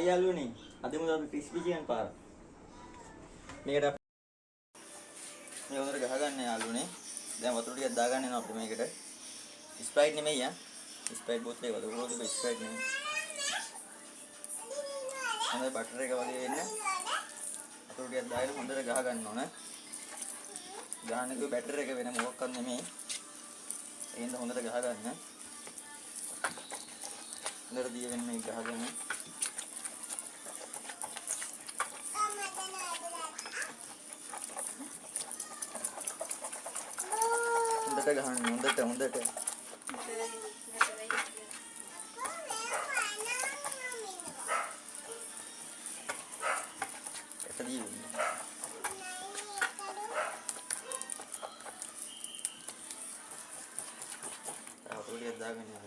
යාළුවනේ අදමුද අපි crispy chicken පාර. මේකට මේ හොඳට ගහගන්න යාළුවනේ. දැන් වතුර ටිකක් දාගන්න යනවා අපිට මේකට. ස්ප්‍රයිට් නෙමෙයි යා. ස්ප්‍රයිට් බෝතලේ වතුර තිබ්බ ස්ප්‍රයිට් නෙමෙයි. හොඳට බටර් එක වගේ වෙන්න. වතුර ටිකක් දාගෙන හොඳට ගහගන්න ඕන. ගහන්න කිව්ව බැටර් එක වෙන මොකක්වත් නෙමෙයි. ඒකෙන්ද හොඳට ගහගන්න. හොඳට දියගෙන මේ ගහගෙන හොඳට ගහන්න හොඳට එතදී තාපෝලිය දාගෙන යන්න.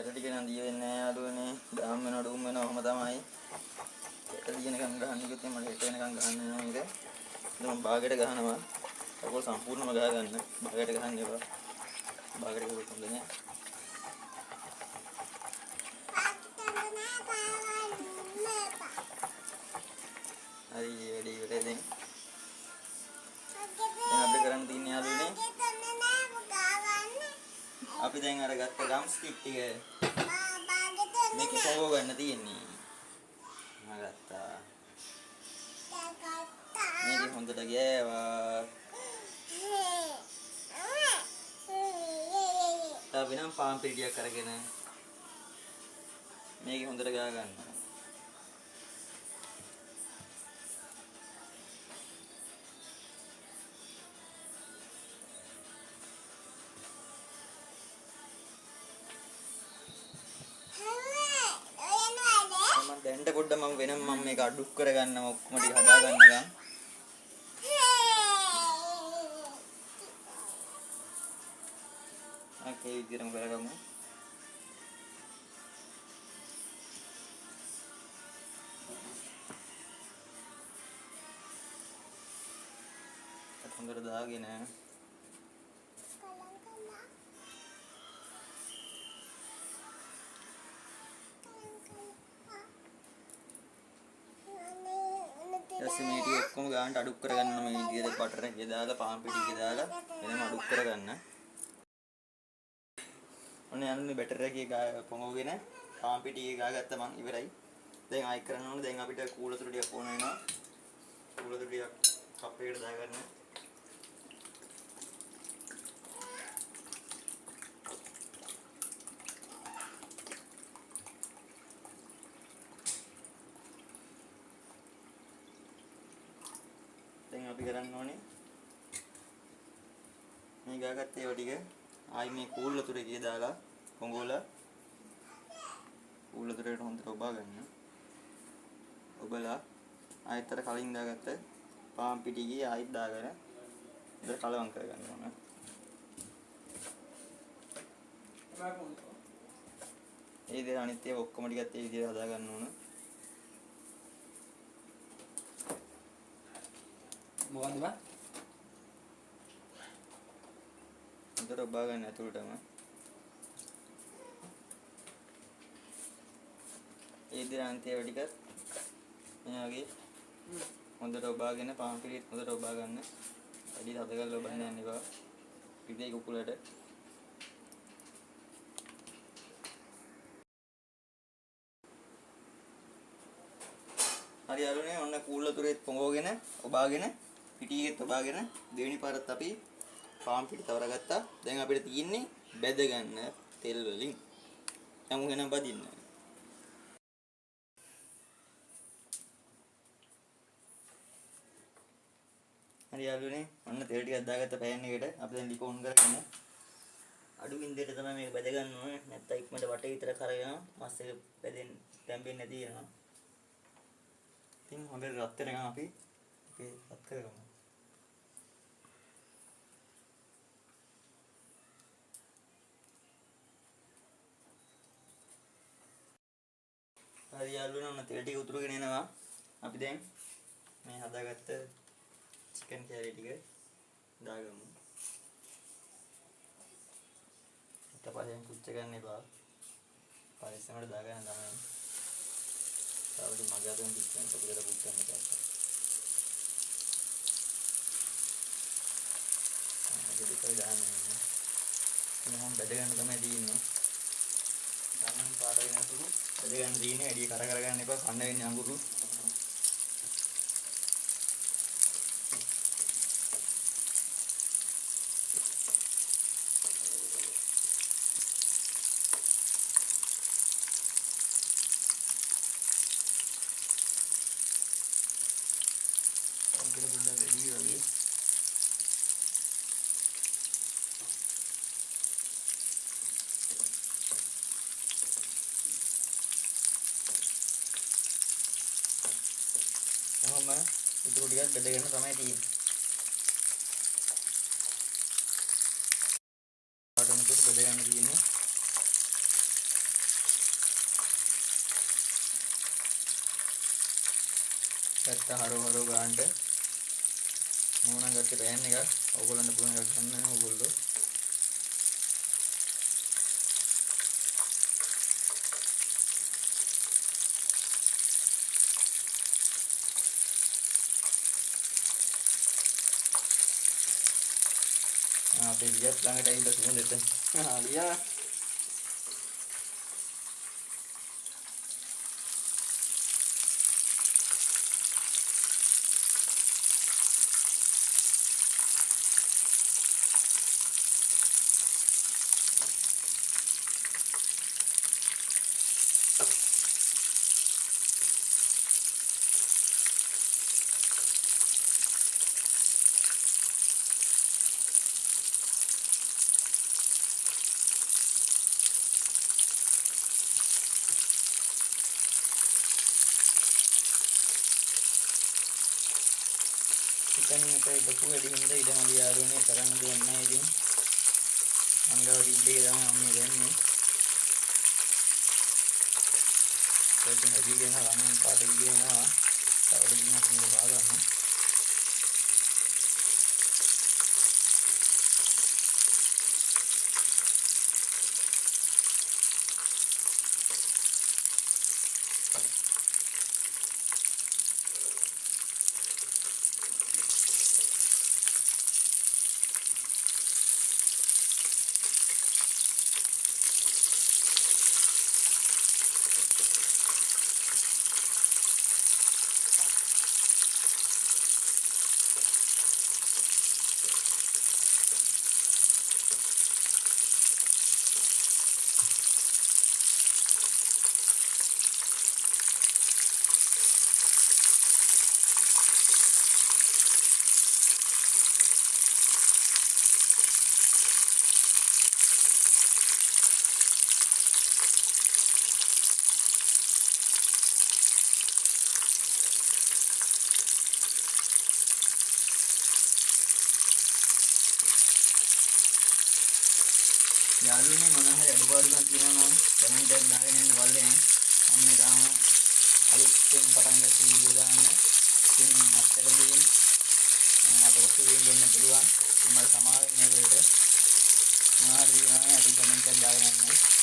ටික නම් දී වෙන්නේ නැහැ යාළුවනේ. දාම් වෙනවා ඩූම් වෙනවා ඔහම තමයි. ටික දිනකම් ගහන්න කිව්වොත් මට හෙට වෙනකම් ගහන්න වෙනවා මේක. මම බාගෙට ගහනවා. ඒක සම්පූර්ණයෙන්ම ගහ ගන්න. බාගෙට ගහන්න එපා. බාගෙට ගහුවොත් හොඳ නෑ. හරි වැඩි ඉවරයි දැන්. දැන් අපි කරන්න තියෙන්නේ යාළුවනේ. අපි දැන් අර ගත්ත ගම් ස්ටික් ටික මේක කොහොම ගන්න තියෙන්නේ. මම ගත්තා. මේක හොඳට ගෑවා. අපි නම් පාන් පිටියක් අරගෙන මේක හොඳට ගා ගන්නවා. දැන්ට පොඩ්ඩක් මම වෙනම මේක අඩු කරගන්න ඔක්කොම ටික හදා ගන්නකම්. ඕකේ විදිහටම කරගමු. හොඳට දාගෙන මේ ටික ඔක්කොම ගානට අඩු කරගන්න මේ විදිහට බටර් එකේ දාලා පාන් පිටි එකේ දාලා වෙනම අඩු කරගන්න. ඔන්න යන්නේ බැටර් එකේ පොඟවගෙන පාන් පිටි එකේ ගාගත්ත මං ඉවරයි. දැන් ආයෙ කරන්න ඕනේ. දැන් අපිට කූලතුරු ටිකක් ඕන වෙනවා. කූලතුරු ටිකක් කප් එකකට දාගන්න. දැන් අපි කරන්න ඕනේ මේ ගාගත්ත ඒවා ටික ආයි මේ කූල් වතුර එකේ දාලා පොඟවලා කූල් වතුරේට හොඳට ඔබා ගන්න. ඔබලා ආයෙත් අර කලින් දාගත්ත පාන් පිටි ගියේ ආයෙත් දාගෙන ඉතින් කලවම් කරගන්න ඕන. ඒ දේ අනිත් ඒවා ඔක්කොම ටිකත් ඒ විදිහට හදා ගන්න ඕන. මොකද්ද බා? හොඳට ඔබා ගන්න ඇතුළටම. ඒ දේ අනිත් ඒවා ටිකත් මේ වගේ හොඳට ඔබාගෙන පාන් පිටිත් හොඳට ඔබා ගන්න. වැඩි තද කරලා ඔබන්න යන්න එපා. පිටේ කුකුලට. හරි යාළුවනේ ඔන්න කූල් වතුරේත් පොඟවගෙන ඔබාගෙන පිටියේත් ඔබාගෙන දෙවෙනි පාරත් අපි පාන් පිටි තවරගත්තා. දැන් අපිට තියෙන්නේ බෙද ගන්න තෙල් වලින්. යමු වෙනම් බදින්න. හරි යාළුවනේ ඔන්න තෙල් ටිකක් දාගත්ත පෑන් එකට අපි දැන් ලික ඔන් කරගෙන අඩු වින්දේට තමයි මේක බෙද ගන්න ඕනේ. නැත්නම් ඉක්මනට වටේ විතර කරගෙන මස් එක තැම්බෙන්නේ නැති වෙනවා. ඉතින් හොඳට රත් වෙනකන් අපි රත් කරගමු. යාළුවනේ ඔන්න තෙල් ටික උතුරගෙන එනවා. අපි දැන් මේ හදාගත්ත චිකන් කැරි ටික දාගමු. ඊට පස්සේ පුච්ච ගන්න එපා. පරිස්සමට දාගන්න තමයි. තාවලි මගින් පිටින් පොඩ්ඩක් පුච්චන්න එපා. දෙකයි දාන්නේ. මම බෙද ගන්න තමයි තියෙන්නේ. ගමන් පාට වෙනසුළු බෙද ගන්න තියෙන්නේ. වැඩි කර කර ගන්න එපා. කන්න වෙන්නේ අඟුරු. අඟුරු පොඩ්ඩක් වැඩි වගේ. මම ඉතුරු ටිකත් බෙද ගන්න තමයි තියෙන්නේ. පාටනකොට බෙද ගන්න තියෙන්නේ. පැත්ත හරව ගන්නට මොනනම් ගත්තේ පෑන් එක ඕගොල්ලන්ට පුළුවන් එකක් ගන්න ඕගොල්ලෝ. අපේ වියත් ළඟට ඇවිල්ලා සුවඳට. හරියා. चिकन में लकू වැඩි හින්දා ඉඩ මදි යාළුවනේ කරන්න දෙයක් නැහැ ඉතින් අංගව රිද්දේ තමයි අම්මේ දෙන්නේ ඒකෙන් හදිගෙන රන් පාඩේ ගේනවා තවද ඉන්නත් ඉන්න බාගන්න යාළුවනේ මොන හරි අඩුපාඩුකම් තියෙනවා නම් කමෙන්ට් එකක් දාගෙන ඉන්න බලන්න. මම තාම අලුතෙන් පටන් ගත්ත වීඩියෝ දාන්න. ඉතින් අත්තරදී අතවස්තු වෙන්න පුළුවන්. මම සමාව වෙන වලට මොන හරි වෙනවා නම් අපි කමෙන්ට් එකක් දාගෙන ඉන්න.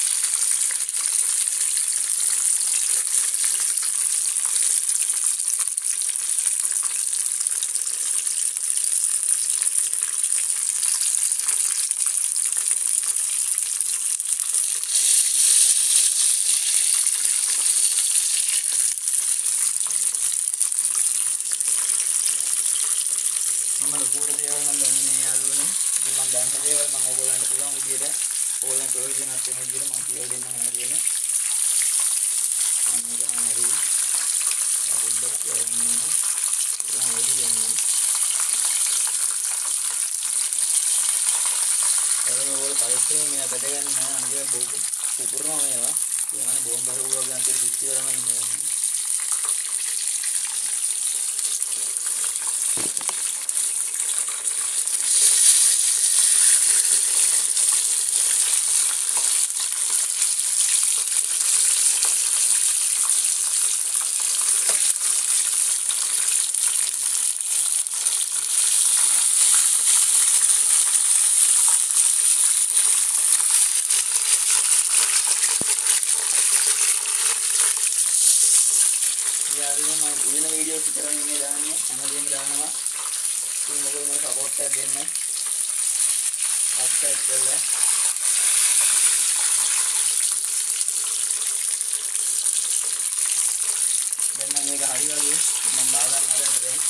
මම ලොකුවට දේවල් නම් දන්නේ නැහැ යාළුවනේ. ඉතින් මම දන්න දේවල් මම ඕගොල්ලන්ට පුළුවන් විදියට ඕගොල්ලන් ප්‍රයෝජනවත් වෙන විදියට මම කියලා දෙන්න හැම දෙයක්ම. අන්න ඒක නම් හරි. පොඩ්ඩක් කියන්න. ඒක වැඩි ගන්න. ඒකම ඕගොල්ලෝ පරිස්සමෙන් මේවා බෙද ගන්න නෑ. අනිත් පුපුරනවා මේවා. ඒ වගේ බෝම්බ හුවා ගන්න තියෙන පිස්සි කරම ඉන්නේ. යාළුවනේ මම වෙන වීඩියෝස් විතරක් නෙමෙයි දාන්නේ හැමදේම දානවා. ඉතින් ඔයගොල්ලෝ මට සපෝට් එකක් දෙන්න. සබ්ස්ක්‍රයිබ් කරලා දැන් නම් මේක හරි වගේ මම බා ගන්න හදන්නේ දැන්.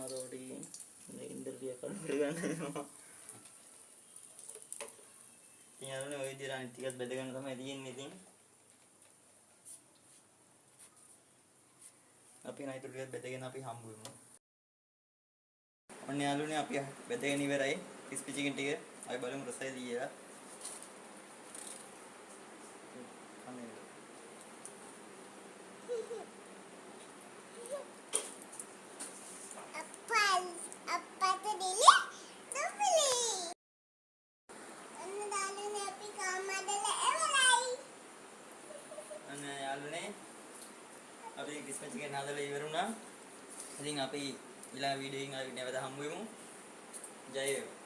Roti ini interview akan berikan. Tinggal nih, wajib dirani tiket bedakan sama ini ting. Tapi naik itu lihat bedakan api hambu mu. Ini alu nih api bedakan ini berai. Crispy chicken tiga. Ayo balung rasai dia. අපි Christmas එකේ නාදලා ඉවරුණා. ඉතින් අපි ඊළඟ video එකකින් ආයෙත් නැවත හම්බ වෙමු. ජය වේවා.